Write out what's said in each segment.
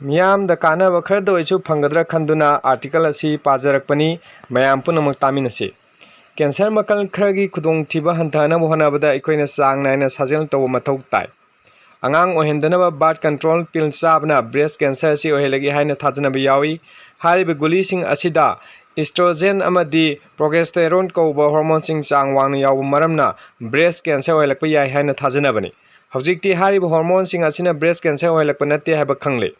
मियाम the कानब खरद ओइसु फंगद्रा खंदुना article असी पाजरकपनी मयाम पुनमक तामिनसे cancer मकल खरगी खुदोंग थिबा हंथानब होनाबदा अखोइना चांग नायना साजेल तौ मथौ ताइ अंगांग ओहेंदनब बर्थ कंट्रोल पिल चाबना ब्रेस्ट कैंसर असी ओहेलगी हाइना थाजनब यावी हारिब गुलीसिंग असिदा एस्ट्रोजेन अमदी प्रोगेस्टेरोन कौबा हार्मोनसिंग चांग वांगना याव मरमना ब्रेस्ट कैंसर ओहेलकप याय हाइना थाजनबनी हौजिकति हारिब हार्मोनसिंग असिना ब्रेस्ट कैंसर ओहेलकप नते हाइब खंगले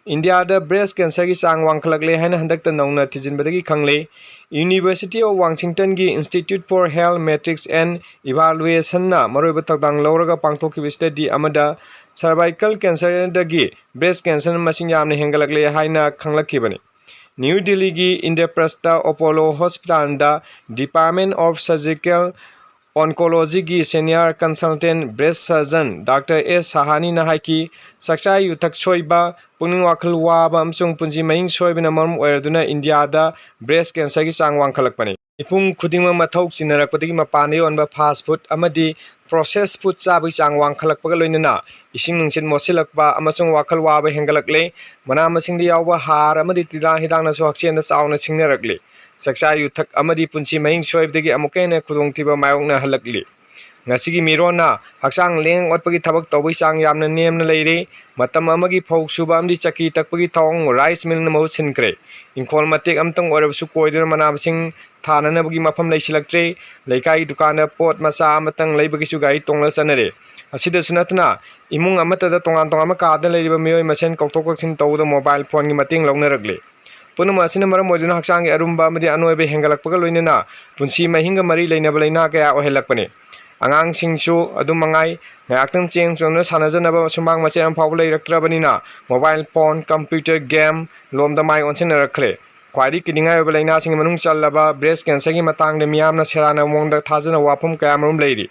इंडिया ब्रेस्ट कैंसर की चांग वांखलकले है हंदक नौना थिजिनबदगी खंगले यूनिवर्सिटी ऑफ वाशिंगटन की institute for health metrics and evaluation मरोइब थौदांग लौरगा पांगथोखिब स्टडी अमदा सर्वाइकल कैंसर दगी ब्रेस्ट कैंसर मसिंग यामना हेंगलकले हाइना खंगलखिबनी न्यू दिल्ली की इंद्रप्रस्थ अपोलो हॉस्पिटल दा डिपार्टमेंट ऑफ सर्जिकल ऑन्कोलॉजी की senior consultant breast surgeon doctor S Sahani नाहाकी सक्चा युथक सोइबा पुनिंग वाखल वाबा अमसुंग पुंजी महिंग सोइबना मरम ओइरदुना इंडियादा ब्रेस्ट कैंसर की चांग वांखलकपनी इपुंग खुदिंग मथौ चिनरकपदगी मपाने योनबा फास्ट फूड अमदी प्रोसेस फूड चाबी चांग वांखलकपगा लोइनना इसिंग नुंचिन मोसिलकबा अमसुंग वाखल वाबा हेंगलकले मना मसिंगदि यावबा हार अमदी तिदा हिदांगनासु हक्सेन चावना सिंगनरकले सक्चा युथक अमदी पुंची महिंग सोइबदगी अमुकेन खुदोंथिबा मायोंगना हलकली ngasi mirona hakchang leng otpagi thabak tawbai chang yamna nemna leire matam amagi phok suba amdi chaki takpagi thong rice mill na mau sinkre inkhol matek amtang orabusu koiduna manabsing thananabagi mafam leisilaktre leikai dukana pot macha amatang leibagi su gai tongla sanare asida sunatna imung amata da tongan tongama kaada leiriba mioi masen koktok koksin tawda mobile phone gi mating launaragले Poonam असिना मरम ओइदुना हक्चांग अरुम्बा अमदी अनोइबे हेंगलकपगा लोइनना पुंसी महिंगा मरी लेनब लेना कया ओहेलकपने आंगांगसिंगसु अदुमंगाई ngakthok cheng chomna sanajanaba sumang mache am phawla iraktrabanina mobile phone computer game lomda mai onsinarakhre khwari kiningai oba laina sing manung challaba breast cancer gi matang de miyamna serana mongda thajana wafum kayamrum leiri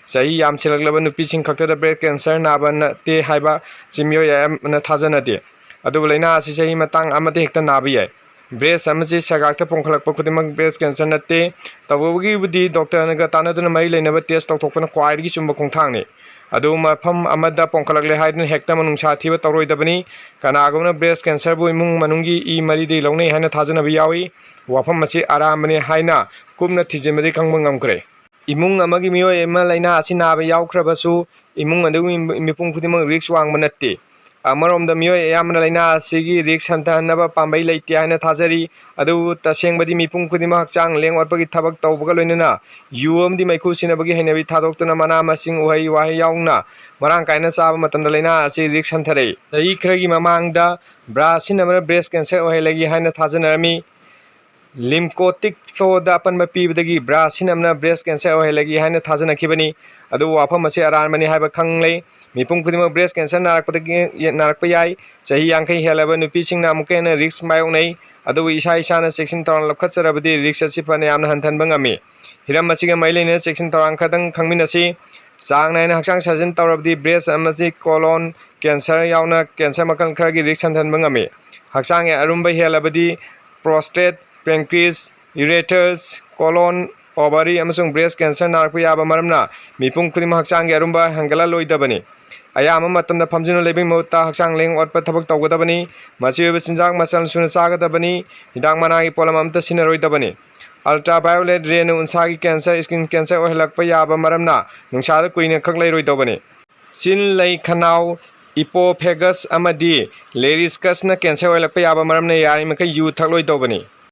sahi yam chilaglaba nupi sing khakta breast cancer naba na te haiba chimyo yam na thajana de adu laina asi sahi matang amate hekta nabi yai breast अमची सगाक्ता पोंखलकप खुदिमक breast cancer नते तबुगी बुदी doctor नगा तानदुना मई लेनब टेस्ट तौथोकपना क्वाइदगी चुम्ब खोंथांगने अदु मफम अमदा पोंखलकले हाइदन हेक्टा मनुंसा थिबा तौरोइदबनी कनागुना ब्रेस्ट कैंसर बु इमुंग मनुंगी ई मरीदि लौनै हाइना थाजनबि यावी वाफम मची आरामने हाइना कुमना थिजिमदि खंब ngamkre इमुंग अमगी मियो एमा लाइना असि नाबा यावख्रबसु इमुंग अदु मिपुंग खुदिमक रिस्क वांगब नते अमरोमदा मियोय यामना लाइना असिगी रिक्स हंथानबा पांबै लैते हाइना थाजरी अदु तसेंगबदि मिपुंग खुदिमा हक्चांग लेंग ओरपगी थबक तौबगा लोइनना युअमदि मैखु सिनबगी हैनबि थादोक्तुना मना मसिंग उहै वाहै याउंगना मरांग कायना चाबा मतमदा लाइना असि रिक्स हंथरे दई खरगी ममांगदा ब्रासिनमरा ब्रेस्ट कैंसर ओहेलगी हाइना थाजनरमी लिम्कोटिक फ्लोदा अपनबा पीबदगी ब्रासिनमना ब्रेस्ट कैंसर ओहेलगी हाइना थाजनखिबनी अदु वाफम असे अरानबनी हाइबा खंगले मिपुंग खुदिमा ब्रेस्ट कैंसर नारकप याय चाही यांखै हेलबा नुपीसिंगना अमुकेन रिक्स मायोंनै अदु इसा इसाना सेक्शन तौरान लखचरबदि रिक्स असि फने यामना हंथनबा ngami हिरम असिगा मैलेना सेक्शन तौरान खदंग खंगमिनसि चांग नायना हक्चांग साजन तौरबदि ब्रेस्ट अमसि कोलोन कैंसर यावना कैंसर मखल खरगी रिक्स हंथनबा ngami हक्चांग अरुम्बा हेलबदि prostate pancreas ureters colon ovary अमसुंग ब्रेस्ट कैंसर नारकप याबा मरमना मिपुंग खुदिमा हक्चांग अरुम्बा हंगला लोइदबनी अयाम मतमदा फमजिनो लेबिंग मौता हक्चांग लेंग ओरप थबक तौगदबनी मचिबा चिंजाक मसल सुना चागदबनी हिदाक मनागी पोलम अमता सिनरोइदबनी अल्ट्रावायोलेट रेन उनसागी कैंसर स्किन कैंसर ओहेलकप याबा मरमना नुंसादा कुइना खक लैरोइदबनी चिन लै खनाव इपोफेगस अमदी लेरिस्कसना कैंसर ओहेलकप याबा मरमना यारिमखै यू थकलोइदबनी